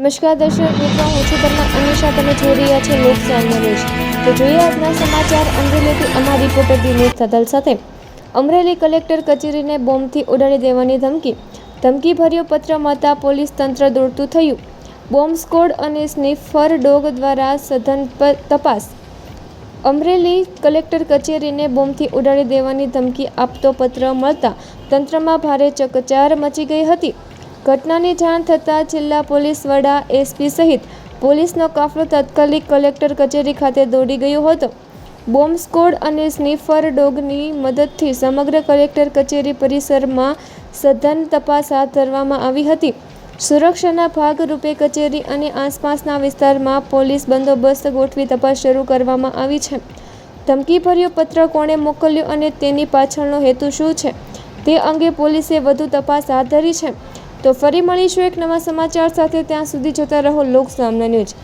નમસ્કાર દર્શક મિત્રો, હું છું તમને અનિશા. તમે જોઈ રહ્યા છો લોકસામના ન્યૂઝ. તો જોઈએ આજના સમાચાર. અમરેલીથી અમારા રિપોર્ટર દિનેશ થદલ સાથે. અમરેલી કલેક્ટર કચેરીને બોમ્બથી ઉડાડી દેવાની ધમકીભર્યો પત્ર મળતા પોલીસ તંત્ર દોડતું થયું. બોમ્બ સ્ક્વોડ અને સ્નીફર ડોગ દ્વારા સઘન તપાસ. અમરેલી કલેક્ટર કચેરીને બોમ્બથી ઉડાડી દેવાની ધમકી આપતો પત્ર મળતા તંત્રમાં ભારે ચકચાર મચી ગઈ હતી. ઘટનાની જાણ થતાં જિલ્લા પોલીસ વડા, એસપી સહિત પોલીસનો કાફલો તાત્કાલિક કલેક્ટર કચેરી ખાતે દોડી ગયો હતો. બોમ્બ સ્ક્વોડ અને સ્નીફર ડોગની મદદથી સમગ્ર કલેક્ટર કચેરી પરિસરમાં સઘન તપાસ હાથ ધરવામાં આવી હતી. સુરક્ષાના ભાગરૂપે કચેરી અને આસપાસના વિસ્તારમાં પોલીસ બંદોબસ્ત ગોઠવી તપાસ શરૂ કરવામાં આવી છે. ધમકીભર્યો પત્ર કોણે મોકલ્યો અને તેની પાછળનો હેતુ શું છે તે અંગે પોલીસે વધુ તપાસ હાથ ધરી છે. તો ફરી મળીશું એક નવા સમાચાર સાથે. ત્યાં સુધી જોતા રહો લોકસામના ન્યૂઝ.